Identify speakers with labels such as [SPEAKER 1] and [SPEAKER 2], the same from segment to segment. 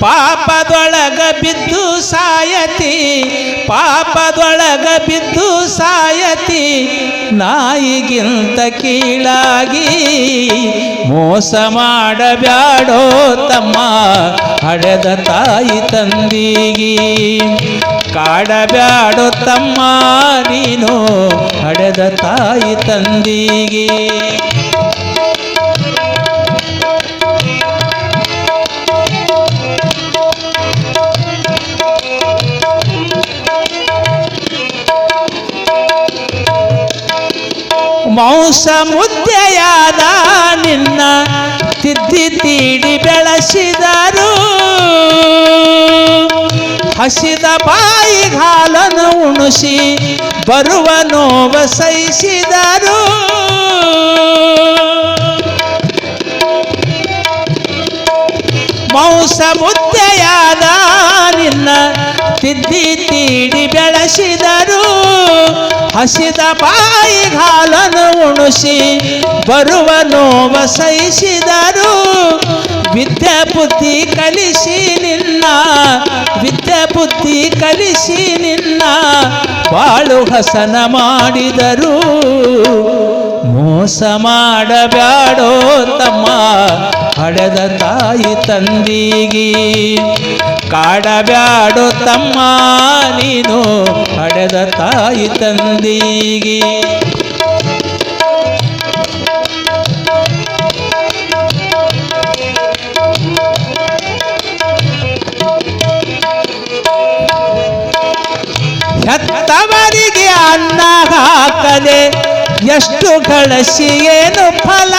[SPEAKER 1] ಪಾಪದೊಳಗ ಬಿದ್ದು ಸಾಯತಿ, ಪಾಪದೊಳಗ ಬಿದ್ದು ಸಾಯತಿ, ನಾಯಿಗಿಂತ ಕೀಳಾಗಿ ಮೋಸ ಮಾಡಬ್ಯಾಡೋ ತಮ್ಮ ಹಡೆದ ತಾಯಿ ತಂದಿಗಿ. ಕಾಡಬ್ಯಾಡೋ ತಮ್ಮ ನೀನು ಹಡೆದ ತಾಯಿ ತಂದಿಗಿ. ಮಾಂಸ ಮುದ್ದೆಯಾದ ನಿನ್ನ ತಿದ್ದಿ ತೀಡಿ ಬೆಳೆಸಿದರು, ಹಸಿದ ಬಾಯಿ ಹಾಲನ್ನು ಉಣಿಸಿ ಬರುವ ನೋವ ಸಹಿಸಿದರು. ಮಾಂಸ ಮುದ್ದೆಯಾದ ನಿನ್ನ ತಿದ್ದಿ ತೀಡಿ ಬೆಳೆಸಿದರು, ಹಸಿದ ಬಾಯಿ ಹಾಲನ್ನು ಉಣಿಸಿ ಬರುವ ನೋವ ಸಹಿಸಿದರು. ವಿದ್ಯೆ ಬುದ್ಧಿ ಕಲಿಸಿ ನಿನ್ನ, ವಿದ್ಯೆ ಬುದ್ಧಿ ಕಲಿಸಿ ನಿನ್ನ ಬಾಳು ಹಸನ ಮಾಡಿದರು. ಮೋಸ ಮಾಡಬ್ಯಾಡೋ ತಮ್ಮ ಹಡೆದ ತಾಯಿ ತಂದಿಗಿ. ಕಾಡಬ್ಯಾಡೋ ತಮ್ಮ ನೀನು ಹಡೆದ ತಾಯಿ ತಂದಿಗಿ. ಹೆತ್ತವರಿಗೆ ಅನ್ನ ಹಾಕದೆ ಎಷ್ಟು ಗಳಿಸಿ ಏನು ಫಲ,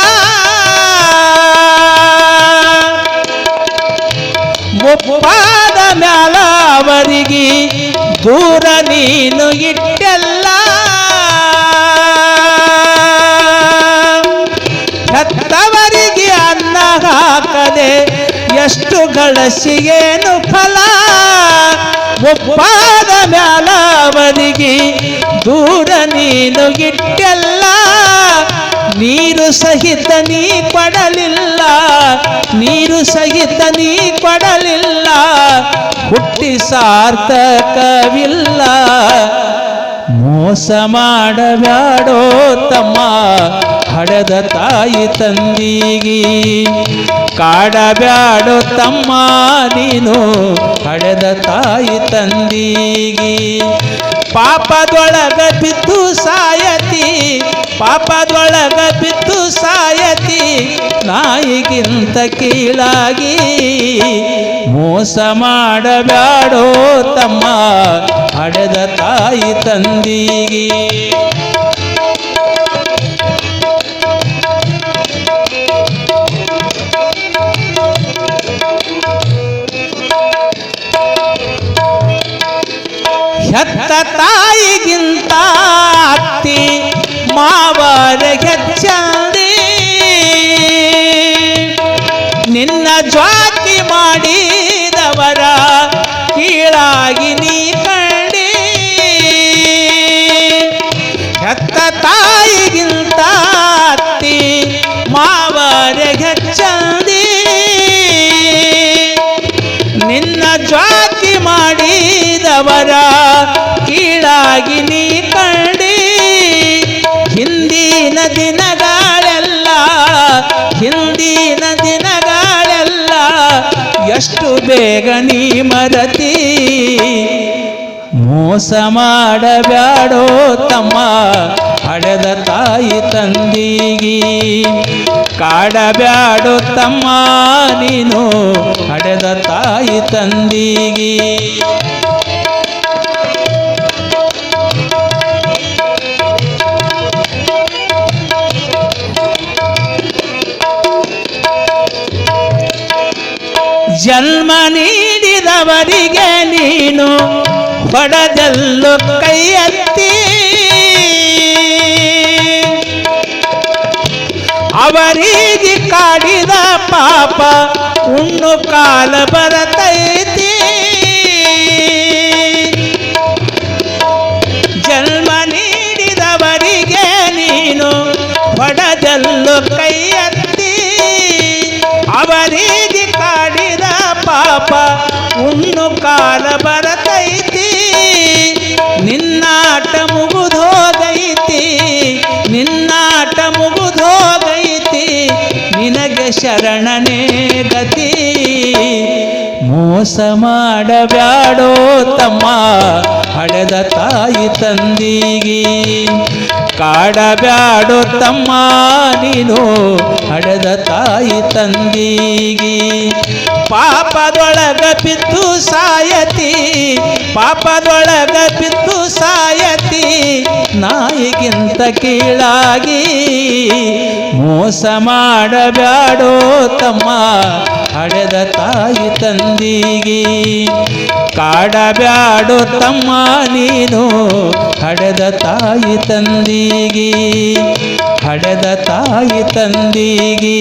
[SPEAKER 1] ಮುಪ್ಪಾದ ಮ್ಯಾಲ ಅವರಿಗೆ ದೂರ ನೀನು ಇಟ್ಟೆಲ್ಲ. ಹೆತ್ತವರಿಗೆ ಅನ್ನ ಹಾಕದೆ ಎಷ್ಟು ಗಳಿಸಿ ಏನು ಫಲ, ಮುಪ್ಪಾದ ಮ್ಯಾಲ ಅವರಿಗೆ ದೂರ ನೀನು ಇಟ್ಟೆಲ್ಲ. ನೀರು ಸಹಿತ ನೀ ಕೊಡಲಿಲ್ಲ, ನೀರು ಸಹಿತ ನೀ ಕೊಡಲಿಲ್ಲ, ಹುಟ್ಟಿ ಸಾರ್ಥಕವಿಲ್ಲ. ಮೋಸ ಮಾಡಬ್ಯಾಡೋ ತಮ್ಮ ಹಡೆದ ತಾಯಿ ತಂದಿಗಿ. ಕಾಡಬ್ಯಾಡೋ ತಮ್ಮ ನೀನು ಹಡೆದ ತಾಯಿ ತಂದಿಗಿ. ಪಾಪದೊಳಗ ಬಿದ್ದು ಸಾಯತಿ, ಪಾಪದೊಳಗ ಬಿದ್ದು ಸಾಯತಿ, ನಾಯಿಗಿಂತ ಕೀಳಾಗಿ ಮೋಸ ಮಾಡಬ್ಯಾಡೋ ತಮ್ಮ ಹಡೆದ ತಾಯಿ ತಂದಿಗಿ. ಹೆತ್ತ ತಾಯಿಗಿಂತ ಅತ್ತಿ ಮಾವರ ಹೆಚ್ಚಂದಿ, ನಿನ್ನ ಜ್ವಾತಿ ಮಾಡಿದವರ ಕೀಳಾಗಿ ನೀ ಕಂಡಿ. ಹೆತ್ತ ತಾಯಿಗಿಂತ ಅತ್ತಿ ಮಾವರ ಹೆಚ್ಚಂದಿ, ನಿನ್ನ ಜ್ವಾತಿ ಮಾಡಿದವರ ಕೀಳಾಗಿ ನೀ ಕಂಡಿ. ಹಿಂದಿನ ದಿನಗಳೆಲ್ಲ, ಹಿಂದಿನ ದಿನಗಳೆಲ್ಲ ಎಷ್ಟು ಬೇಗ ನೀ ಮರತಿ. ಮೋಸ ಮಾಡಬ್ಯಾಡೋ ತಮ್ಮ ಹಡೆದ ತಾಯಿ ತಂದಿಗಿ. ಕಾಡಬ್ಯಾಡೋ ತಮ್ಮ ನೀನು ಹಡೆದ ತಾಯಿ ತಂದಿಗಿ. ಜನ್ಮ ನೀಡಿದವರಿಗೆ ನೀನು ಹೊಡೆದೆಲ್ಲೋ ಕೈ ಎತ್ತಿ, ಅವರಿಗೆ ಕಾಡಿದ ಪಾಪ ಉಣ್ಣು ಕಾಲ ಬರತೈತಿ. ಜನ್ಮ ನೀಡಿದವರಿಗೆ ನೀನು ಹೊಡೆದೆಲ್ಲೋ ಕೈ ಎತ್ತಿ, ಅವರಿಗೆ ಕಾಡಿದ ಪಾಪ ಪಾಪ ಉಣ್ಣು ಕಾಲ ಬರತೈತಿ ನಿನ್ನಾಟ ಮುಗುದೋಗೈತಿ ನಿನ್ನಾಟ ಮುಗುದೋಗೈತಿ ನಿನಗೆ ಶರಣನೇ ಗತಿ ಮೋಸ ಮಾಡಬ್ಯಾಡೋ ತಮ್ಮ ಹಡೆದ ತಾಯಿ ತಂದಿಗಿ ಕಾಡಬ್ಯಾಡೋ ತಮ್ಮ ನೀನು ಹಡೆದ ತಾಯಿ ತಂದಿಗಿ ಪಾಪದೊಳಗ ಬಿದ್ದು ಸಾಯತಿ ಪಾಪದೊಳಗ ಬಿದ್ದು ಸಾಯತಿ ನಾಯಿಗಿಂತ ಕೀಳಾಗಿ ಮೋಸ ಮಾಡಬ್ಯಾಡೋ ತಮ್ಮ ಹಡೆದ ತಾಯಿ ತಂದಿಗಿ ಕಾಡಬ್ಯಾಡೋ ತಮ್ಮ ನೀನು ಹಡೆದ ತಾಯಿ ತಂದಿಗಿ ಹಡೆದ ತಾಯಿ ತಂದಿಗಿ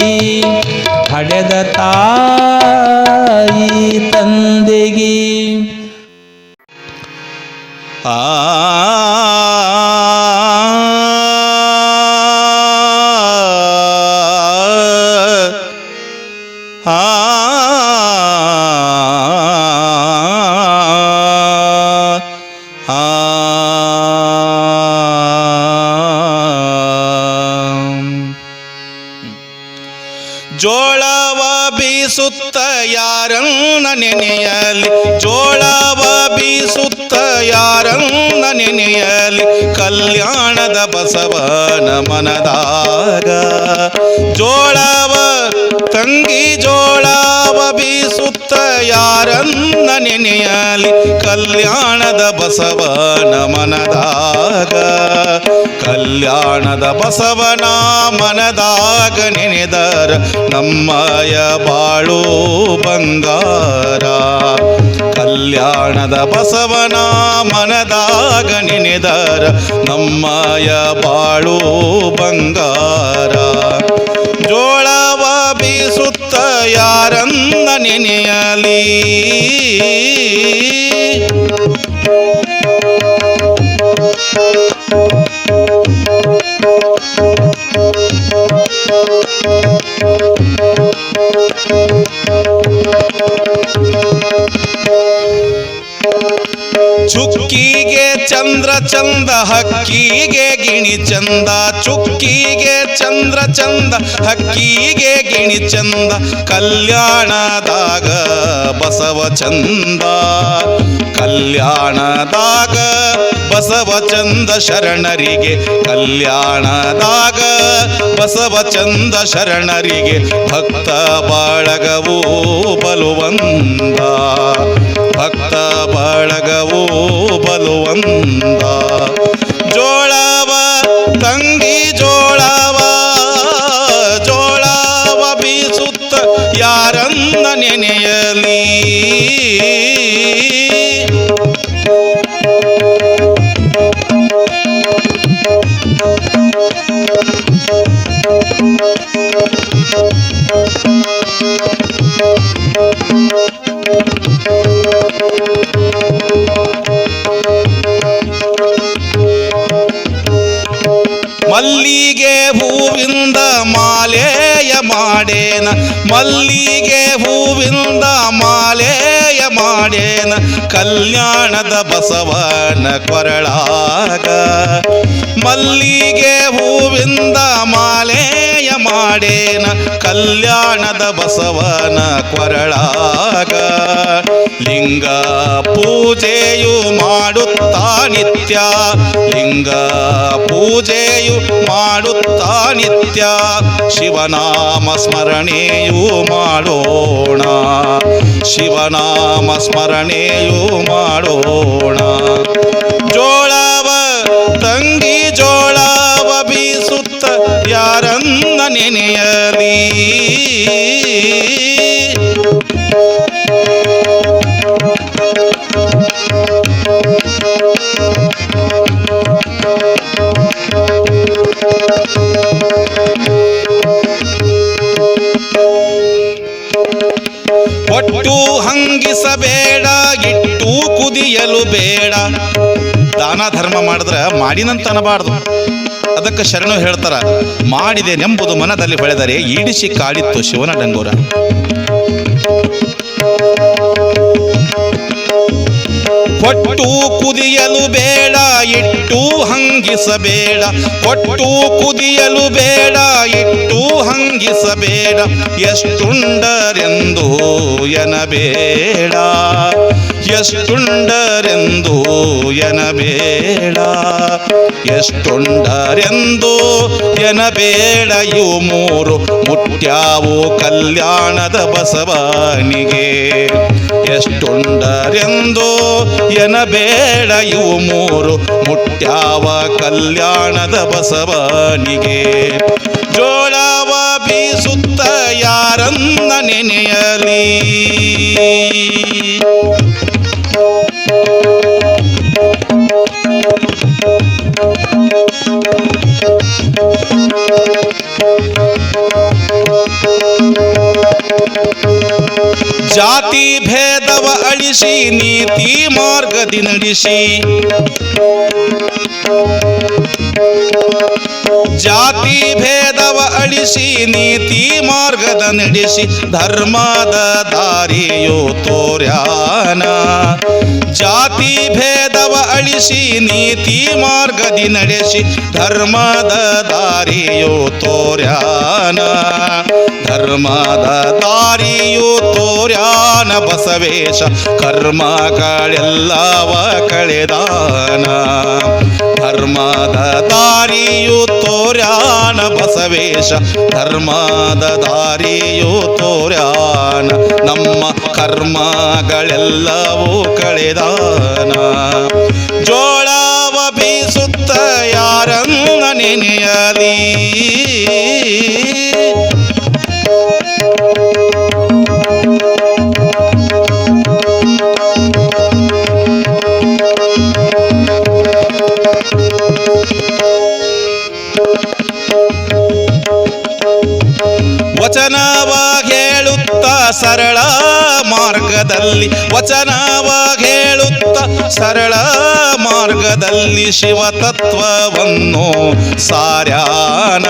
[SPEAKER 1] ಹಡೆದ ತಾಯಿ ತಂದೆಗಿ
[SPEAKER 2] ಆ ಜೋಳವ ಬೀಸುತ್ತ ಯಾರನ್ನ ನೆನೆಯಲಿ ಜೋಳವ ಬೀಸುತ್ತ ಯಾರನ್ನ ನೆನೆಯಲಿ ಕಲ್ಯಾಣದ ಬಸವನ ಮನದಾಗ ಜೋಳವ ತಂಗಿ ಜೋಳವ ಬೀಸುತ್ತ ಯಾರನ್ನ ನೆನೆಯಲಿ ಕಲ್ಯಾಣದ ಬಸವನ ಮನದಾಗ ಕಲ್ಯಾಣದ ಬಸವನ ಮನದಾಗ ನೆನೆದರ ನಮ್ಮಯ ಬಾಳು ಬಂಗಾರ ಕಲ್ಯಾಣದ ಬಸವನ ಮನದಾಗ ನೆನೆದರ ನಮ್ಮಯ ಬಾಳು ಬಂಗಾರ ಜೋಳವ ಬೀಸುತ್ತ ಯಾರನ್ನ ನೆನೆಯಲಿ ಚುಕ್ಕಿಗೆ ಚಂದ್ರ ಚಂದ ಹಕ್ಕಿಗೆ ಗಿಣಿ ಚಂದ ಚುಕ್ಕಿಗೆ ಚಂದ್ರ ಚಂದ ಹಕ್ಕಿಗೆ ಗಿಣಿ ಚಂದ ಕಲ್ಯಾಣದಾಗ ಬಸವ ಚಂದ ಕಲ್ಯಾಣದಾಗ ಬಸವ ಚಂದ ಶರಣರಿಗೆ ಕಲ್ಯಾಣದಾಗ ಬಸವ ಚಂದ ಶರಣರಿಗೆ ಭಕ್ತ ಬಾಳಗವೂ ಬಲುವಂದ ಭಕ್ತ ಬಾಳಗವೂ ಬಲುವಂದ ಜೋಳವ ತಂಗಿ ಜೋಳವ ಜೋಳವ ಬೀಸುತ್ತ ಯಾರನ್ನ ನೆನೆಯಲಿ ಮಲ್ಲಿಗೆ ಹೂವಿಂದ ಮಾಲೆಯ ಮಾಡೇನ ಮಲ್ಲಿಗೆ ಹೂವಿಂದ ಮಾಲೆಯ ಮಾಡೇನ ಕಲ್ಯಾಣದ ಬಸವನ ಕೊರಳಾಗ ಮಲ್ಲಿಗೆ ಹೂವಿಂದ ಮಾಲೆಯ ಮಾಡೇನ ಕಲ್ಯಾಣದ ಬಸವನ ಕೊರಳಾಗ ಲಿಂಗ ಪೂಜೆಯು ಮಾಡುತ್ತಾ ನಿತ್ಯ ಲಿಂಗ ಪೂಜೆಯು ಮಾಡುತ್ತಾ ನಿತ್ಯ ಶಿವನಾಮ ಸ್ಮರಣೆಯೂ ಮಾಡೋಣ ಶಿವನಾಮ ಸ್ಮರಣೆಯೂ ಮಾಡೋಣ ಜೋಳವ ತಂಗಿ ಜೋಳವ ಬೀಸುತ್ತ ಯಾರನ್ನ ನೆನೆಯಲಿ ಒಟ್ಟು ಹಂಗಿಸಬೇಡ ಇಟ್ಟು ಕುದಿಯಲು ಬೇಡ ದಾನ ಧರ್ಮ ಮಾಡಿದ್ರೆ ಮಾಡಿನಂತ ಅನ್ನಬಾರ್ದು ಅದಕ್ಕೆ ಶರಣು ಹೇಳ್ತಾರ ಮಾಡಿದೆ ನೆಂಬುದು ಮನದಲ್ಲಿ ಬೆಳೆದರೆ ಈಡಿಸಿ ಕಾಡಿತ್ತು ಶಿವನ ಡಂಗೂರ ಕೊಟ್ಟು ಕುದಿಯಲು ಬೇಡ ಇಟ್ಟು ಹಂಗಿಸಬೇಡ ಕೊಟ್ಟು ಕುದಿಯಲು ಬೇಡ ಇಟ್ಟು ಹಂಗಿಸಬೇಡ ಎಷ್ಟುಂಡರೆಂದು ಎನಬೇಡ ಎಷ್ಟುಂಡರೆಂದು ಎನಬೇಡ ಎಷ್ಟುಂಡರೆಂದು ಎನಬೇಡ ಇವು ಮೂರು ಮುಟ್ಯಾವು ಕಲ್ಯಾಣದ ಬಸವನಿಗೆ ಎಷ್ಟುಂಡರೆಂದು ಎನಬೇಡ ಇವು ಮೂರು ಮುಟ್ಯಾವ ಕಲ್ಯಾಣದ ಬಸವನಿಗೆ ಜೋಳವ ಬೀಸುತ್ತ ಯಾರನ್ನ ನೆನೆಯಲಿ ಜಾತಿ ಭೇದವ ಅಳಿಸಿ ನೀತಿ ಮಾರ್ಗದಿ ನಡೆಸಿ ಜಾತಿ ಭೇದವ ಅಳಿಸಿ ನೀತಿ ಮಾರ್ಗದ ನಡೆಸಿ ಧರ್ಮದ ದಾರಿಯೋ ತೋರ್ಯಾನ ಜಾತಿ ಭೇದವ ಅಳಿಸಿ ನೀತಿ ಮಾರ್ಗದಿ ನಡೆಸಿ ಧರ್ಮದ ದಾರಿಯೋ ತೋರ್ಯಾನ ಧರ್ಮದ ದಾರಿಯೋ ತೋರ್ಯಾನ ಬಸವೇಶ ಕರ್ಮಗಳೆಲ್ಲವ ಕಳೆದಾನ ಧರ್ಮದ ದಾರಿಯು ತೋರ್ಯಾನ ಬಸವೇಶ ಧರ್ಮದ ದಾರಿಯು ತೋರ್ಯಾನ ನಮ್ಮ ಕರ್ಮಗಳೆಲ್ಲವೂ ಕಳೆದಾನ ಜೋಳವ ಬೀಸುತ್ತ ಯಾರನ್ನ ನೆನೆಯಲಿ ವಚನವ ಹೇಳುತ್ತ ಸರಳ ಮಾರ್ಗದಲ್ಲಿ ವಚನವ ಹೇಳುತ್ತ ಸರಳ ಮಾರ್ಗದಲ್ಲಿ ಶಿವತತ್ವವನ್ನು ಸಾರ್ಯಾನ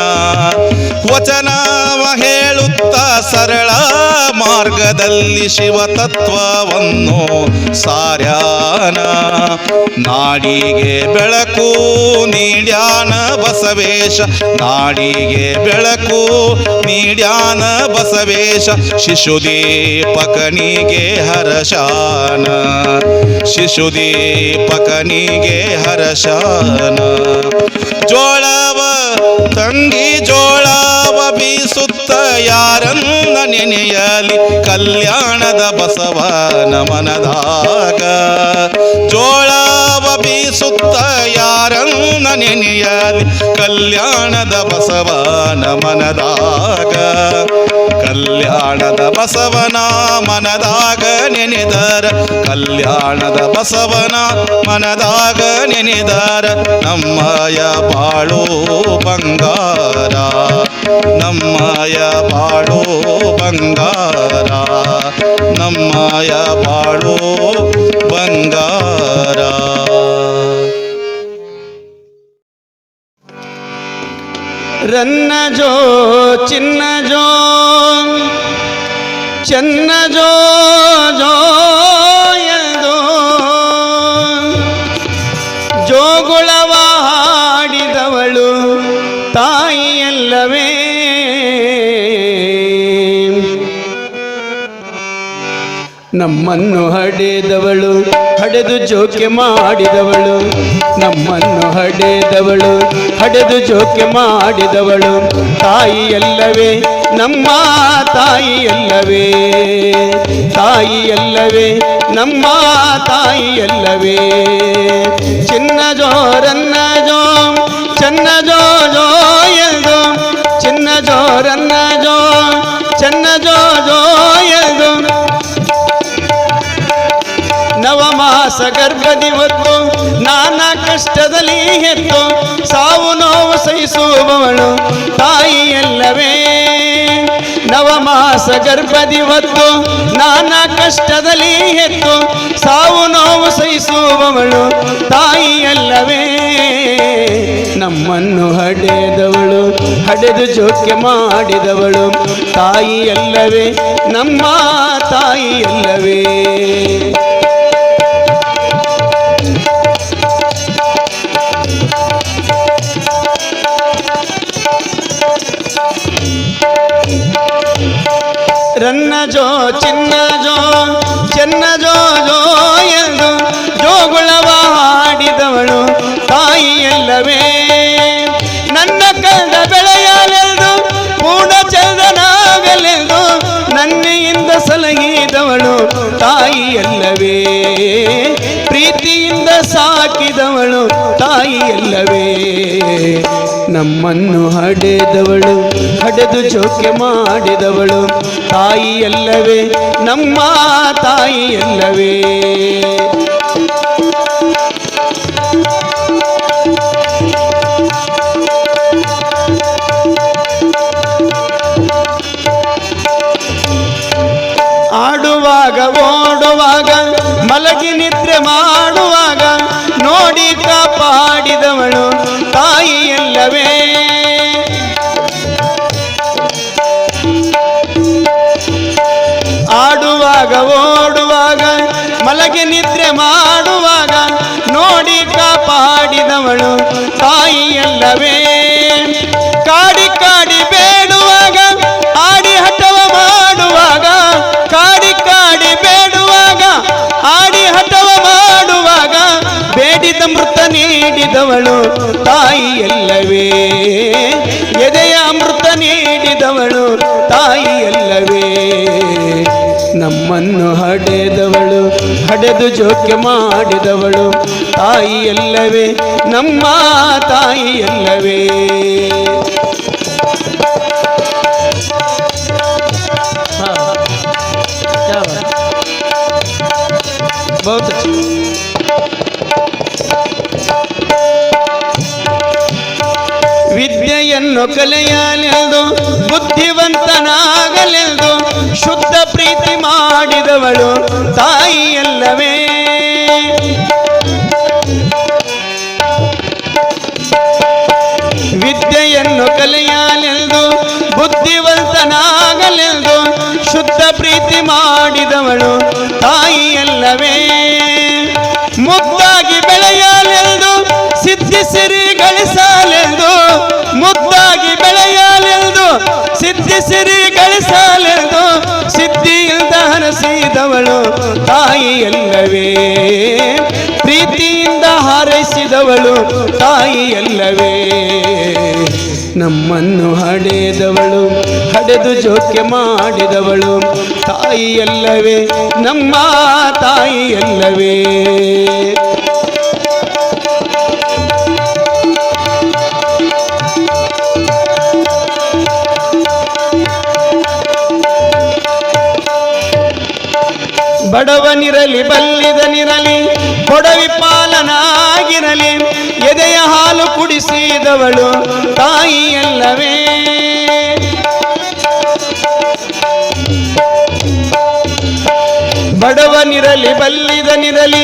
[SPEAKER 2] ವಚನವ ಹೇಳುತ್ತ ಸರಳ ಮಾರ್ಗದಲ್ಲಿ ಶಿವತತ್ವವನ್ನು ಸಾರ್ಯಾನ ನಾಡಿಗೆ ಬೆಳಕು ನೀಡ್ಯಾನ ಬಸವೇಶ ನಾಡಿಗೆ ಬೆಳಕು ನೀಡ್ಯಾನ ಬಸವೇಶ ಶಿಶುದೀಪಕನಿಗೆ ಹರಶಾನ ಶಿಶುದೀಪಕನಿಗೆ ಹರಶಾನ ಜೋಳವ ತಂಗಿ ಜೋಳವ ಬೀಸುತ್ತ ಯಾರನ್ನ ನೆನೆಯಲಿ ಕಲ್ಯಾಣದ ಬಸವನ ಮನದಾಗ ಜೋಳವ ಬೀಸುತ್ತ ಯಾರನ್ನ ನೆನೆಯಲಿ ಕಲ್ಯಾಣದ ಬಸವನ ಮನದಾಗ ಕಲ್ಯಾಣದ ಬಸವನ ಮನದಾಗ ನೆನೆದರ ಕಲ್ಯಾಣದ ಬಸವನ ಮನದಾಗ ನೆನೆದರ ನಮ್ಮಯ ಬಾಳು ಬಂಗಾರ ನಮ್ಮಯ ಬಾಳು ಬಂಗಾರ ನಮ್ಮಯ ಬಾಳು ಬಂಗಾರ
[SPEAKER 3] ರನ್ನ ಜೋ ಚಿನ್ನ ಜೋ ಚನ್ನ ಜೋ ಜೋ ಎಂದು ಜೋಗುಳವ ಹಾಡಿದವಳು ತಾಯಿಯಲ್ಲವೇ ನಮ್ಮನ್ನು ಹಡೆದವಳು ಹಡೆದು ಜೋಕೆ ಮಾಡಿದವಳು ನಮ್ಮನ್ನು ಹಡೆದವಳು ಹಡೆದು ಜೋಕೆ ಮಾಡಿದವಳು ತಾಯಿಯಲ್ಲವೇ ನಮ್ಮ ತಾಯಿಯಲ್ಲವೇ ತಾಯಿಯಲ್ಲವೇ ನಮ್ಮ ತಾಯಿಯಲ್ಲವೇ ಚಿನ್ನ ಜೋ ರನ್ನ ಜೋ ಚನ್ನ ಜೋ ಜೋ ಎಂದು ಚಿನ್ನ ಜೋ ರನ್ನ ಜೋ ಚನ್ನ ಜೋ ಜೋ ಎಂದು ನವಮಾಸ ಗರ್ಭದಿ ಹೊತ್ತು ನಾನಾ ಕಷ್ಟದಲ್ಲಿ ಹೆತ್ತು ಸಾವು ನೋವು ಸಹಿಸುವವಳು ತಾಯಿಯಲ್ಲವೇ ನವಮಾಸ ಗರ್ಭದಿ ಹೊತ್ತು ನಾನಾ ಕಷ್ಟದಲ್ಲಿ ಹೆತ್ತು ಸಾವು ನೋವು ಸಹಿಸುವವಳು ತಾಯಿಯಲ್ಲವೇ ನಮ್ಮನ್ನು ಹಡೆದವಳು ಹಡೆದು ಜೋಕ್ಯ ಮಾಡಿದವಳು ತಾಯಿಯಲ್ಲವೇ ನಮ್ಮ ತಾಯಿಯಲ್ಲವೇ. ರನ್ನ ಜೋ ಚಿನ್ನ ಜೋ ಚೆನ್ನ ಜೋ ಜೋ ಎಂದು ಜೋಗುಳವ ಹಾಡಿದವಳು ತಾಯಿಯಲ್ಲವೇ. ನನ್ನ ಕಂದ ಬೆಳೆಯಲೆಂದು ಪೂರ್ಣ ಚಂದನಾಗಲೆಂದು ನನ್ನೆಯಿಂದ ಸಲಹಿದವಳು ತಾಯಿಯಲ್ಲವೇ. ಪ್ರೀತಿಯಿಂದ ಸಾಕಿದವಳು ತಾಯಿಯಲ್ಲವೇ. ನಮ್ಮನ್ನು ಹಡೆದವಳು ಹಡೆದು ಜೋಕ್ಯ ಮಾಡಿದವಳು ತಾಯಿಯಲ್ಲವೇ ನಮ್ಮ ತಾಯಿಯಲ್ಲವೇ. ಆಡುವಾಗ ಓಡುವಾಗ ಮಲಗಿ ನಿದ್ರೆ ಮಾಡುವಾಗ ನೋಡಿ ಕಾಪಾಡಿದವಳು ತಾಯಿಯಲ್ಲವೇ. ಆಡುವಾಗ ಓಡುವಾಗ ಮಲಗಿ ನಿದ್ರೆ ಮಾಡುವಾಗ ನೋಡಿ ಕಾಪಾಡಿದವಳು ತಾಯಿಯಲ್ಲವೇ. ಕಾಡಿ ಕಾಡಿ ಬೇಡುವಾಗ ಆಡಿ ಹಠವ ಮಾಡುವಾಗ ಕಾಡಿ ಕಾಡಿ ಬೇಡುವಾಗ ಆಡಿ ಹಠವ ಮಾಡುವಾಗ ಬೇಡಿದ ಮೃತ ನೀಡಿದವಳು ತಾಯಿಯಲ್ಲವೇ. ಎದೆಯ ಅಮೃತ ನೀಡಿದವಳು ತಾಯಿಯಲ್ಲವೇ. ನಮ್ಮನ್ನು ಹಡೆದವಳು ಹಡೆದು ಜೋಕ್ಯ ಮಾಡಿದವಳು ತಾಯಿಯಲ್ಲವೇ ನಮ್ಮ ತಾಯಿಯಲ್ಲವೇ. ವಿದ್ಯೆಯನ್ನು ಕಲಿಯಲೆಂದು ಬುದ್ಧಿವಂತನಾಗಲೆಂದು ಶುದ್ಧ ಪ್ರೀತಿ ಮಾಡಿದವಳು ತಾಯಿಯಲ್ಲವೇ. ವಿದ್ಯೆಯನ್ನು ಕಲಿಯಲೆಂದು ಬುದ್ಧಿವಂತನಾಗಲೆಂದು ಶುದ್ಧ ಪ್ರೀತಿ ಮಾಡಿದವಳು ತಾಯಿಯಲ್ಲವೇ. ಮುದ್ದಾಗಿ ಬೆಳೆಯಲೆಂದು ಸಿದ್ಧಿ ಸಿರಿ ಗಳಿಸಲೆಂದು ಮುದ್ದಾಗಿ ಬೆಳೆಯಲೆಂದು ಸಿದ್ಧಿ ಸಿರಿ ಗಳಿಸಲೆಂದು ಸಿದ್ಧಿಯಿಂದ ಹರಸಿದವಳು ತಾಯಿಯಲ್ಲವೇ. ಪ್ರೀತಿಯಿಂದ ಹಾರೈಸಿದವಳು ತಾಯಿಯಲ್ಲವೇ. ನಮ್ಮನ್ನು ಹಡೆದವಳು ಹಡೆದು ಜೋಕ್ಯ ಮಾಡಿದವಳು ತಾಯಿಯಲ್ಲವೇ ನಮ್ಮ ತಾಯಿಯಲ್ಲವೇ. ಬಡವನಿರಲಿ ಬಲ್ಲಿದನಿರಲಿ ಕೊಡವಿ ಪಾಲನಾಗಿರಲಿ ಎದೆಯ ಹಾಲು ಕುಡಿಸಿದವಳು ತಾಯಿಯಲ್ಲವೇ. ಬಡವನಿರಲಿ ಬಲ್ಲಿದನಿರಲಿ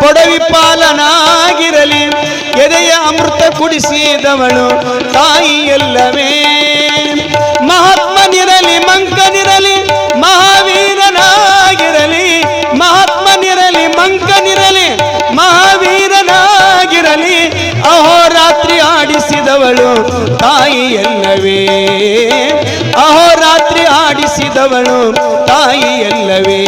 [SPEAKER 3] ಕೊಡವಿ ಪಾಲನಾಗಿರಲಿ ಎದೆಯ ಅಮೃತ ಕುಡಿಸಿದವಳು ತಾಯಿಯಲ್ಲವೇ. ಮಹಾತ್ಮನಿರಲಿ ಮಂಕನಿರಲಿ ಮಹಾವೀರನಾಗಿರಲಿ ಮಹಾತ್ಮನಿರಲಿ ಮಂಕನಿರಲಿ ಮಹಾವೀರನಾಗಿರಲಿ ಅಹೋರಾತ್ರಿ ಆಡಿಸಿದವಳು ತಾಯಿಯಲ್ಲವೇ. ಅಹೋರಾತ್ರಿ ಆಡಿಸಿದವಳು ತಾಯಿಯಲ್ಲವೇ.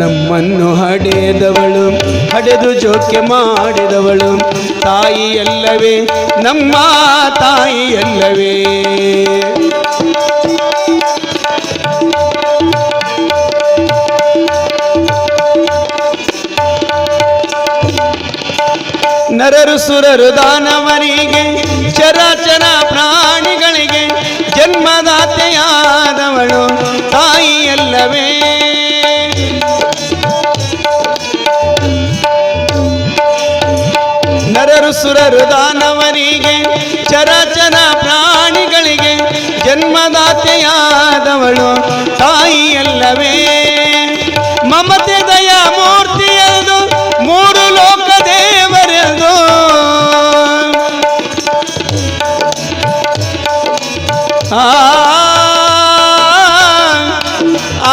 [SPEAKER 3] ನಮ್ಮನ್ನು ಹಡೆದವಳು ಹಡೆದು ಜೋಕ್ಯ ಮಾಡಿದವಳು ತಾಯಿಯಲ್ಲವೇ ನಮ್ಮ ತಾಯಿಯಲ್ಲವೇ. ನರರು ಸುರರು ದಾನವರಿಗೆ ಚರಾಚರ ಪ್ರಾಣಿಗಳಿಗೆ ಜನ್ಮದಾತೆಯಾದವಳು ತಾಯಿಯಲ್ಲವೇ. ನರರು ಸುರರು ದಾನವರಿಗೆ ಚರಾಚರ ಪ್ರಾಣಿಗಳಿಗೆ ಜನ್ಮದಾತೆಯಾದವಳು ತಾಯಿಯಲ್ಲವೇ. ಮಮತೆ ದಯಾ ಮೂರ್ತಿಯದು ಮೂರು ಲೋಕ ದೇವರೆದು ಆ ಆ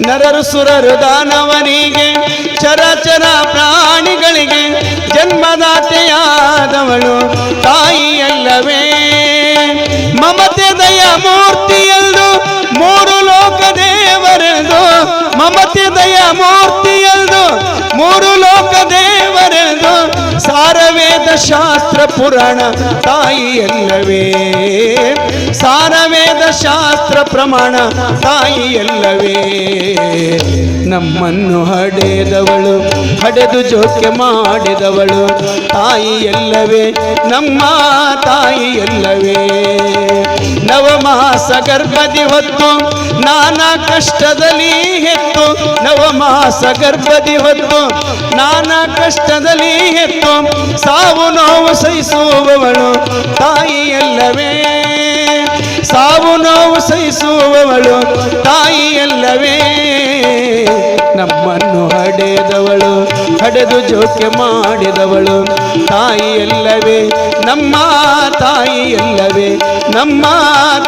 [SPEAKER 3] ನರರು ಸುರರು ದಾನವನಿಗೆ ಚರಾಚರ ಪ್ರಾಣಿಗಳಿಗೆ ಜನ್ಮದಾತೆಯಾದವಳು ತಾಯಿಯಲ್ಲವೇ ಮಮತೆ ದಯ ಮೂರ್ತಿಯಲ್ದು ಮೂರು ಲೋಕ ದೇವರೆಂದು ಮಮತೆ ದಯ ಮೂರ್ತಿಯಲ್ದು ಮೂರು ಲೋಕ ದೇವರೆಂದು ಸಾರವೇದ ಶಾಸ್ತ್ರ ಪುರಾಣ ತಾಯಿಯಲ್ಲವೇ ಸಾರವೇದ ಶಾಸ್ತ್ರ ಪ್ರಮಾಣ ತಾಯಿಯಲ್ಲವೇ ನಮ್ಮನ್ನು ಹಡೆದವಳು ಹಡೆದು ಜೋಕೆ ಮಾಡಿದವಳು ತಾಯಿಯಲ್ಲವೇ ನಮ್ಮ ತಾಯಿಯಲ್ಲವೇ ನವಮಾಸ ಗರ್ಭದಿ ಹೊತ್ತು ನಾನಾ ಕಷ್ಟದಲ್ಲಿ ಹೆತ್ತು ನವಮಾಸ ಗರ್ಭದಿ ಹೊತ್ತು ನಾನಾ ಕಷ್ಟದಲ್ಲಿ ಹೆತ್ತು ಸಾವು ನೋವು ಸಹಿಸುವವಳು ತಾಯಿಯಲ್ಲವೇ ಸಾವು ನೋವು ಸಹಿಸುವವಳು ತಾಯಿಯಲ್ಲವೇ ನಮ್ಮನ್ನು ಹಡೆದವಳು ಹಡೆದು ಜೋಕೆ ಮಾಡಿದವಳು ತಾಯಿಯಲ್ಲವೇ ನಮ್ಮ ತಾಯಿಯಲ್ಲವೇ ನಮ್ಮ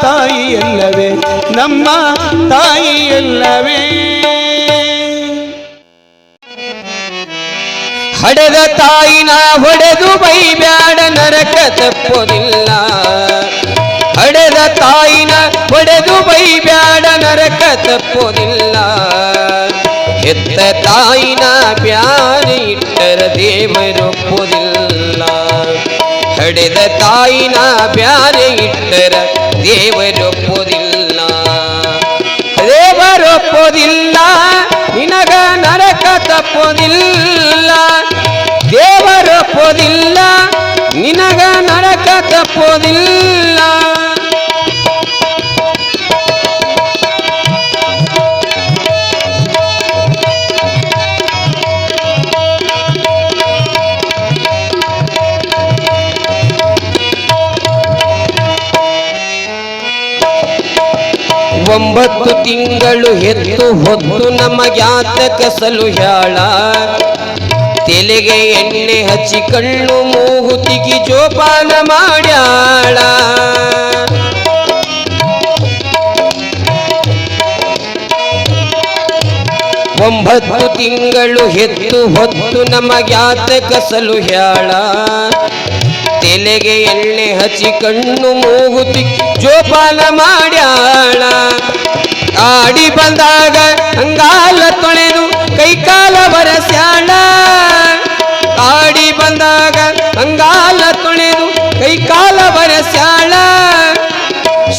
[SPEAKER 3] ತಾಯಿಯಲ್ಲವೇ ನಮ್ಮ ತಾಯಿಯಲ್ಲವೇ
[SPEAKER 4] ಹಡೆದ ತಾಯಿನ ಹೊಡೆದು ಬೈಬ್ಯಾಡ ನರಕ ತಪ್ಪೋದಿಲ್ಲ ಹಡೆದ ತಾಯಿನ ಹೊಡೆದು ಬೈಬ್ಯಾಡ ನರಕ ತಪ್ಪೋದಿಲ್ಲ ಹೆತ್ತ ತಾಯಿನ ಬ್ಯಾರೆ ಇಟ್ಟರ ದೇವರೊಪ್ಪೋದಿಲ್ಲ ಹಡೆದ ತಾಯಿನ ಬ್ಯಾರೆ ಇಟ್ಟರ ದೇವರೊಪ್ಪೋದಿಲ್ಲ ದೇವರೊಪ್ಪೋದಿಲ್ಲ ನಿನಗ ನರಕ ತಪ್ಪೋದಿಲ್ಲ ದೇವರೊಪ್ಪೋದಿಲ್ಲ ನಿನಗ ನರಕ ತಪ್ಪೋದಿಲ್ಲ ಒಂಬತ್ತು ತಿಂಗಳು ಹೆತ್ತು ಹೊತ್ತು ನಮಗ್ಯಾತಕ ಸಲುಹ್ಯಾಳ ತೆಲೆಗೆ ಎಣ್ಣೆ ಹಚ್ಚಿ ಕಣ್ಣು ಮೂಗುತಿಗಿ ಜೋಪಾನ ಮಾಡ್ಯಾಳ ಒಂಬತ್ತು ತಿಂಗಳು ಹೆತ್ತು ಹೊತ್ತು ನಮಗ್ಯಾತಕ ಸಲುಹ್ಯಾಳ ತೆಲೆಗೆ ಎಣ್ಣೆ ಹಚ್ಚಿ ಕಣ್ಣು ಮೂಗುತಿ ಜೋಪಾನ ಮಾಡ್ಯಾಳ ಆಡಿ ಬಂದಾಗ ಅಂಗಾಲ ತೊಳೆದು ಕೈಕಾಲ ಬರಸ್ಯಾಳ ಆಡಿ ಬಂದಾಗ ಅಂಗಾಲ ತೊಳೆದು ಕೈಕಾಲ ಬರಸ್ಯಾಳ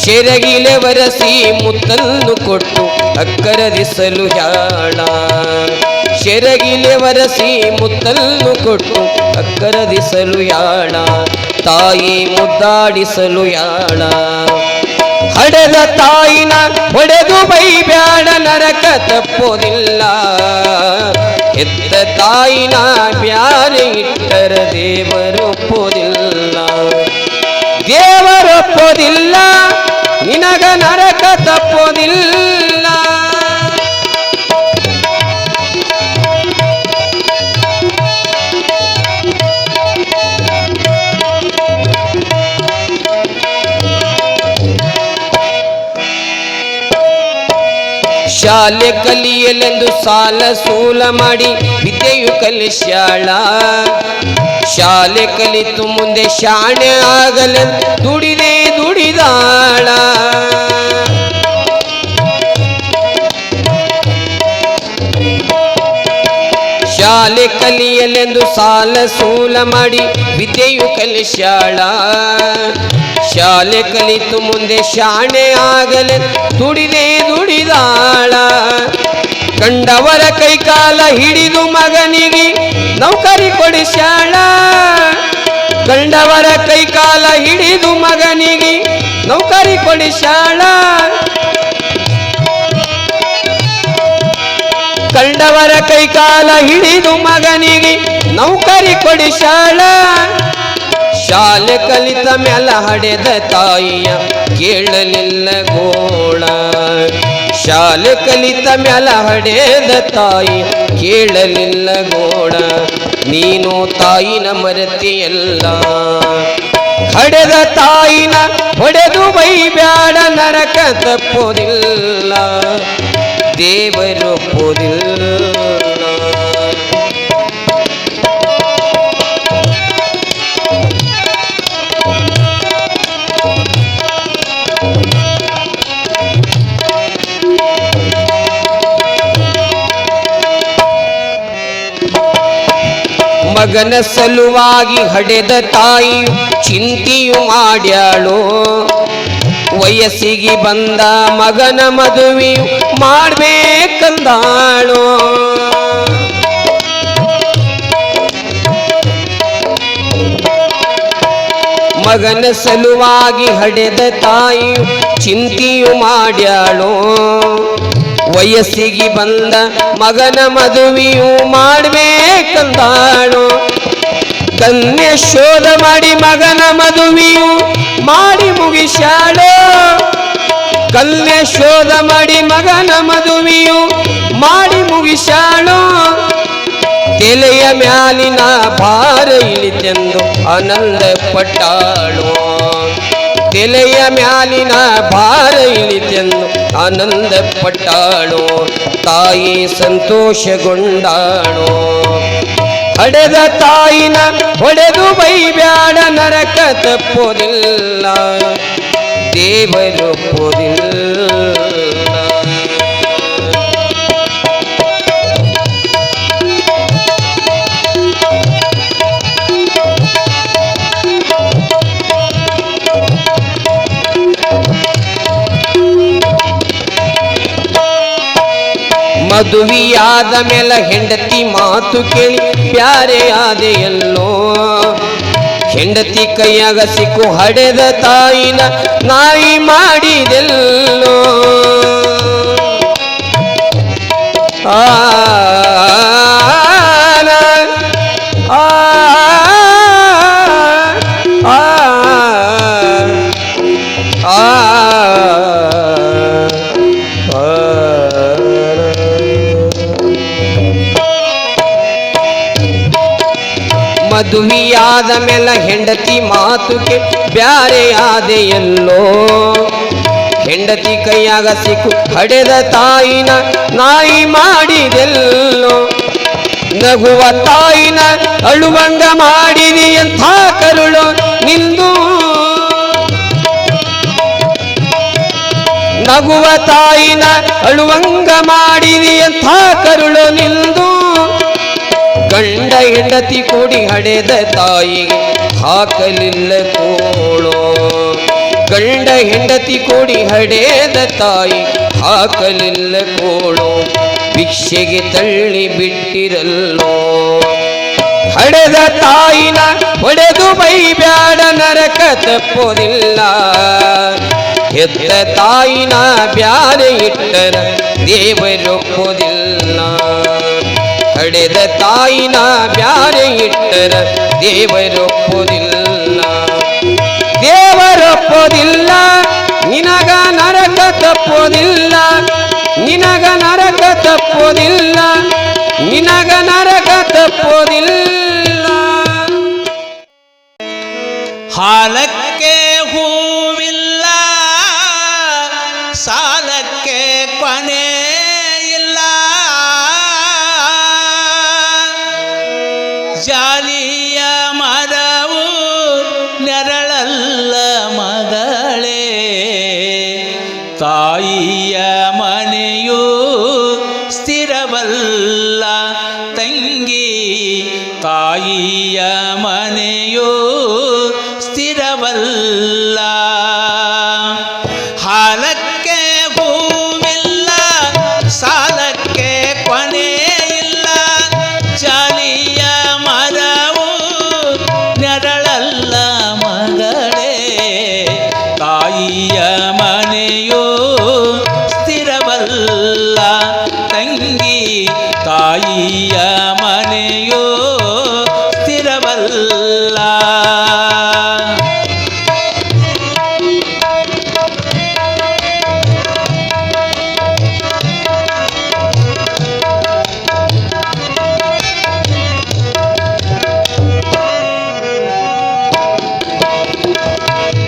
[SPEAKER 4] ಶೆರಗಿಲೆ ಬರಸಿ ಮುತ್ತನ್ನು ಕೊಟ್ಟು ಅಕ್ಕರದಿಸಲು ಹ್ಯಾಳ ಶೆರಗಿಲೆ ಬರಸಿ ಮುತ್ತನ್ನು ಕೊಟ್ಟು ಅಕ್ಕರದಿಸಲು ಯಾಳ ತಾಯಿ ಮುದ್ದಾಡಿಸಲು ಯಾಳ ಹಡೆದ ತಾಯಿನ ಹೊಡೆದು ಬೈಬ್ಯಾಡ ನರಕ ತಪ್ಪೋದಿಲ್ಲ ಎತ್ತ ತಾಯಿನ ಬ್ಯಾರೆ ಇಟ್ಟರ ದೇವರೊಪ್ಪೋದಿಲ್ಲ ದೇವರೊಪ್ಪೋದಿಲ್ಲ ನಿನಗ ನರಕ ತಪ್ಪೋದಿಲ್ಲ ಶಾಲೆ ಕಲಿಯಲೆಂದು ಸಾಲ ಸೂಲ ಮಾಡಿ ವಿದ್ಯೆಯು ಕಲಿಸ್ಯಾಳ ಶಾಲೆ ಕಲಿತು ಮುಂದೆ ಶಾಣೆ ಆಗಲೆಂದು ದುಡಿದೇ ದುಡಿದಾಳ ಶಾಲೆ ಕಲಿಯಲೆಂದು ಸಾಲ ಸೂಲ ಮಾಡಿ ವಿದ್ಯೆಯು ಕಲಿಸ್ಯಾಳ ಶಾಲೆ ಕಲಿತು ಮುಂದೆ ಶಾಣೆ ಆಗಲೆ ದುಡಿದೇ ದುಡಿದಾಳ ಕಂಡವರ ಕೈಕಾಲ ಹಿಡಿದು ಮಗನಿಗೆ ನೌಕರಿ ಕೊಡಿಸ್ಯಾಳ ಕಂಡವರ ಕೈಕಾಲ ಹಿಡಿದು ಮಗನಿಗೆ ನೌಕರಿ ಕೊಡಿಸ್ಯಾಳ ಕಂಡವರ ಕೈಕಾಲ ಹಿಡಿದು ಮಗನಿಗೆ ನೌಕರಿ ಕೊಡಿಸಾಳ ಶಾಲೆ ಕಲಿತ ಮ್ಯಾಲ ಹಡೆದ ತಾಯಿಯ ಕೇಳಲಿಲ್ಲ ಗೋಳ ಶಾಲೆ ಕಲಿತ ಮ್ಯಾಲ ಹಡೆದ ತಾಯಿ ಕೇಳಲಿಲ್ಲ ಗೋಳ ನೀನು ತಾಯಿನ ಮರೆತಿಯಲ್ಲ ಹಡೆದ ತಾಯಿನ ಹೊಡೆದು ಬೈಬ್ಯಾಡ ನರಕ ತಪ್ಪೋದಿಲ್ಲ ದೇವರು ಒಪ್ಪೋದಿಲ್ಲ ಮಗನ ಸಲುವಾಗಿ ಹಡೆದ ತಾಯಿಯು ಚಿಂತೆಯು ಮಾಡ್ಯಾಳು ವಯಸ್ಸಿಗೆ ಬಂದ ಮಗನ ಮದುವೆಯು ಮಾಡ್ಬೇಕಂದಾಳು ಮಗನ ಸಲುವಾಗಿ ಹಡೆದ ತಾಯಿಯು ಚಿಂತೆಯು ಮಾಡ್ಯಾಳು ವಯಸ್ಸಿಗೆ ಬಂದ ಮಗನ ಮದುವೆಯು ಮಾಡ್ಬೇಕಂದಾಳು ಕನ್ಯೆ ಶೋಧ ಮಾಡಿ ಮಗನ ಮದುವೆಯು ಮಾಡಿ ಮುಗಿಸಾಳು ಕನ್ಯೆ ಶೋಧ ಮಾಡಿ ಮಗನ ಮದುವೆಯು ಮಾಡಿ ಮುಗಿಸಾಳು ತೆಲೆಯ ಮ್ಯಾಲಿನ ಭಾರ ಇಳಿತೆಂದು ಆನಂದ ಪಟ್ಟಾಳು ತೆಲೆಯ ಮ್ಯಾಲಿನ ಭಾರ ಇಳಿತೆಂದು ಆನಂದ ಪಟ್ಟಾಳು ತಾಯಿ ಸಂತೋಷಗೊಂಡಾಳು ಹಡೆದ ತಾಯಿನ ಹೊಡೆದು ಬೈಬ್ಯಾಡ ನರಕ ತಪ್ಪೋದಿಲ್ಲ ದೇವರು ಒಪ್ಪೋದಿಲ್ಲ ಮದುವೆಯಾದ ಮೇಲೆ ಹೆಂಡತಿ ಮಾತು ಕೇಳಿ ಬ್ಯಾರೆ ಆದೆಯಲ್ಲೋ ಹೆಂಡತಿ ಕೈಯಾಗ ಸಿಕ್ಕು ಹಡೆದ ತಾಯಿನ ನಾಯಿ ಮಾಡಿದೆಲ್ಲೋ ಆ ಮದುವೆಯಾದ ಮೇಲೆ ಹೆಂಡತಿ ಮಾತುಗೆ ಬ್ಯಾರೆ ಆದೆಯಲ್ಲೋ ಹೆಂಡತಿ ಕೈಯಾಗ ಸಿಕ್ಕು ಹಡೆದ ತಾಯಿನ ನಾಯಿ ಮಾಡಿದೆಲ್ಲೋ ನಗುವ ತಾಯಿನ ಅಳುವಂಗ ಮಾಡಿದಿ ಎಂಥ ಕರುಳು ನಿಂದು ನಗುವ ತಾಯಿನ ಅಳುವಂಗ ಮಾಡಿದಿ ಎಂಥ ಕರುಳು ನಿಂದು ಗಂಡ ಹೆಂಡತಿ ಕೂಡಿ ಹಡೆದ ತಾಯಿಗೆ ಹಾಕಲಿಲ್ಲ ಕೋಳೋ ಗಂಡ ಹೆಂಡತಿ ಕೂಡಿ ಹಡೆದ ತಾಯಿ ಹಾಕಲಿಲ್ಲ ಕೋಳೋ ಭಿಕ್ಷೆಗೆ ತಳ್ಳಿ ಬಿಟ್ಟಿರಲ್ಲೋ ಹಡೆದ ತಾಯಿನ ಹೊಡೆದು ಬೈಬ್ಯಾಡ ನರಕ ತಪ್ಪೋದಿಲ್ಲ ಹೆತ್ತ ತಾಯಿನ ಬ್ಯಾರೆ ಇಟ್ಟರ ದೇವರೊಪ್ಪೋದಿಲ್ಲ ಹಡೆದ ತಾಯಿನ ಬ್ಯಾರೆ ಇಟ್ಟರ ದೇವರೊಪ್ಪೋದಿಲ್ಲ ದೇವರೊಪ್ಪೋದಿಲ್ಲ ನಿನಗ ನರಕ ತಪ್ಪೋದಿಲ್ಲ ನಿನಗ ನರಕ ತಪ್ಪೋದಿಲ್ಲ ನಿನಗ ನರಕ ತಪ್ಪೋದಿಲ್ಲ
[SPEAKER 1] ಹಾಲಕ್ಕೆ ಹೂವಿಲ್ಲ ಸಾಲಕ್ಕೆ ಕೊನೆ ಇಲ್ಲ ಜಾಲಿಯ ಮರವು ನೆರಳಲ್ಲ ಮಗಳೇ ತಾಯಿಯ ಮನೆಯು ಸ್ಥಿರವಲ್ಲ ತಂಗಿ ತಾಯಿಯ ಮನೆಯು ಸ್ಥಿರವಲ್ಲ ಹಾಲಕ್ಕೆ ಹೂವಿಲ್ಲ ಸಾಲಕ್ಕೆ ಕೊನೆ ಇಲ್ಲ ಜಾಲಿಯ ಮರವು ನೆರಳಲ್ಲ ಮಗಳೇ ತಾಯಿಯ ಮನೆಯು ಸ್ಥಿರವಲ್ಲ ತಂಗಿ ತಾಯಿಯ ಮನೆಯೋ ಸ್ಥಿರವಲ್ಲ.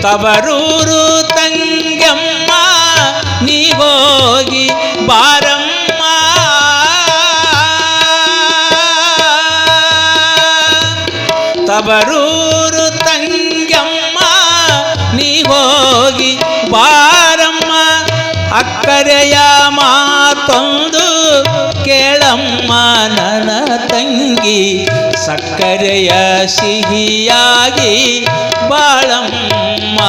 [SPEAKER 1] ತವರೂರು ತಂಗಮ್ಮ ನೀ ಹೋಗಿ ಬಾರಮ್ಮ, ತವರೂರು ತಂಗಮ್ಮ ನೀ ಹೋಗಿ ಬಾರಮ್ಮ, ಅಕ್ಕರೆಯ ಮಾತೊಂದು ಕೇಳಮ್ಮ ನನ್ನ ತಂಗಿ, ಸಕ್ಕರೆಯ ಸಿಹಿಯಾಗಿ ಬಾಳಮ್ಮ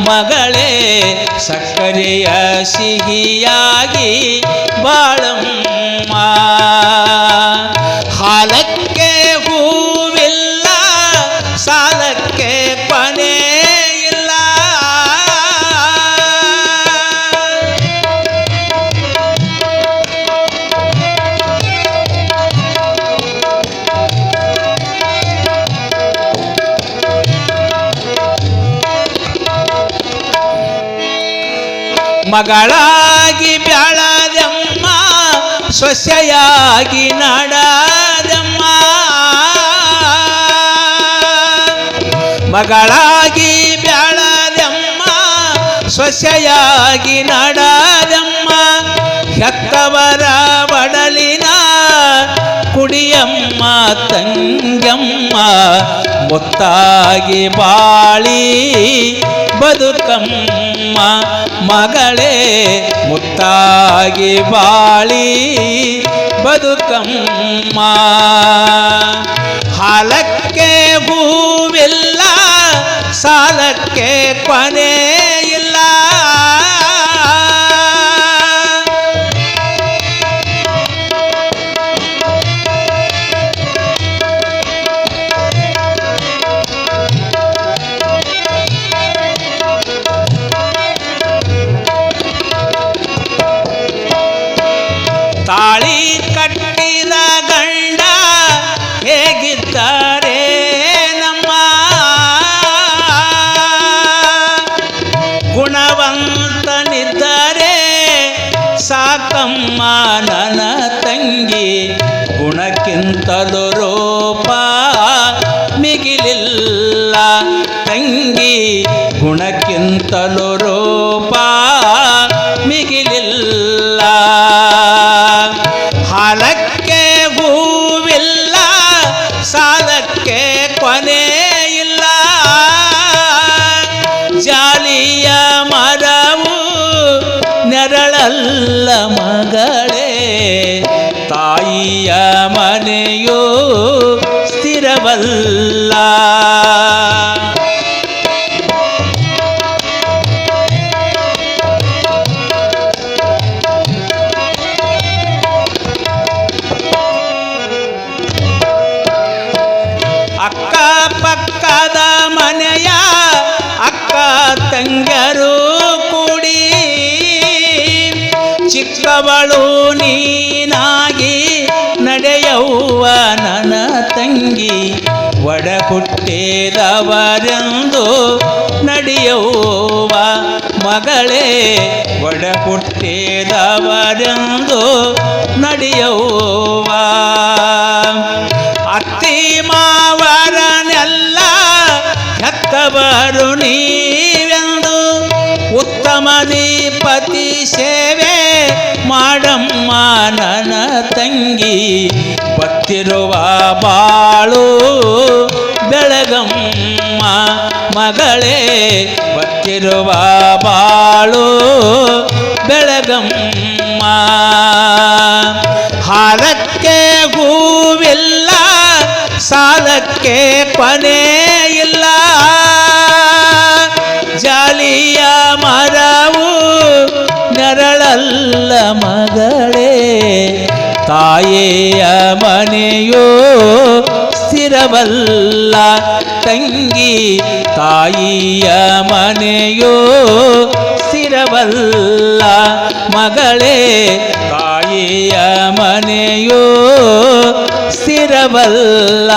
[SPEAKER 1] ಮಗಳೇ, ಸಕ್ಕರೆಯ ಸಿಹಿಯಾಗಿ ಬಾಳಮ್ಮ. ಹಾಲಕ್ಕೆ ಹೂವಿಲ್ಲ, ಸಾಲಕ್ಕೆ ಕೊನೆ ಇಲ್ಲ. ಮಗಳಾಗಿ ಬೆಳೆದಮ್ಮ, ಸೊಸೆಯಾಗಿ ನಡೆದಮ್ಮ, ಮಗಳಾಗಿ ಬೆಳೆದಮ್ಮ, ಸೊಸೆಯಾಗಿ ನಡೆದಮ್ಮ, ಹೆತ್ತವರ ಬಡಲಿನ ಕುಡಿಯಮ್ಮ ತಂಗಮ್ಮ, ಮುತ್ತಾಗಿ ಬಾಳಿ ಬದುಕಮ್ಮ ಮಗಳೇ, ಮುತ್ತಾಗಿ ಬಾಳಿ ಬದುಕಮ್ಮ. ಹಾಲಕ್ಕೆ ಹೂವಿಲ್ಲ, ಸಾಲಕ್ಕೆ ಕೊನೆ ಇಲ್ಲ. ತಾಳಿ ಕಟ್ಟಿದ ಗಂಡ ಹೇಗಿದ್ದಾರೆ ನಮ್ಮ, ಗುಣವಂತನಿದ್ದರೆ ಸಾಕಮ್ಮ ನನ್ನ ತಂಗಿ, ಗುಣಕ್ಕಿಂತಲೂ ರೂಪ ಮಿಗಿಲಿಲ್ಲ ತಂಗಿ, ಗುಣಕ್ಕಿಂತಲೂ ರೂಪ ಮಿಗಿಲಿಲ್ಲ. ಹಾಲಕ್ಕೆ ಹೂವಿಲ್ಲ, ಸಾಲಕ್ಕೆ ಕೊನೆ ಇಲ್ಲ. ಜಾಲಿಯ ಮರವು ನೆರಳಲ್ಲ ಮಗಳೇ, ತಾಯಿಯ ಮನೆಯೋ ಸ್ಥಿರವಲ್ಲ. ಅಕ್ಕ ಪಕ್ಕದ ಮನೆಯ ಅಕ್ಕ ತಂಗರು ಕೂಡಿ, ಚಿಕ್ಕವಳು ನೀನಾಗಿ ನಡೆಯವ್ವ ನನ್ನ ತಂಗಿ, ಒಡ ಹುಟ್ಟಿದವರೆಂದು ನಡೆಯವ್ವ ಮಗಳೇ, ಒಡ ಹುಟ್ಟಿದವರೆಂದು ನಡೆಯವ್ವ. ಅತ್ತಿ ಮಾವರನೆಲ್ಲ ಹೆತ್ತವರು ನೀವೆಂದು, ಉತ್ತಮ ಪತಿ ಸೇವೆ ಮಾಡಮ್ಮ ನನ್ನ ತಂಗಿ, ಬತ್ತಿರುವ ಬಾಳು ಬೆಳಗಮ್ಮ ಮಗಳೇ, ಬತ್ತಿರುವ ಬಾಳು ಬೆಳಗಮ್ಮ. ಹಾಲಕ್ಕೆ ಹೂವಿಲ್ಲ, ಸಾಲಕ್ಕೆ ಕೊನೆ ಇಲ್ಲ. ಜಾಲಿಯ ಮರವು ನೆರಳಲ್ಲ ಮಗಳೇ, ತಾಯಿಯ ಮನೆಯೋ ಸ್ಥಿರವಲ್ಲ ತಂಗಿ, ತಾಯಿಯ ಮನೆಯೋ ಸ್ಥಿರವಲ್ಲ ಮಗಳೇ, ತಾಯಿಯ ಮನೆಯೋ ಇರಬಲ್ಲ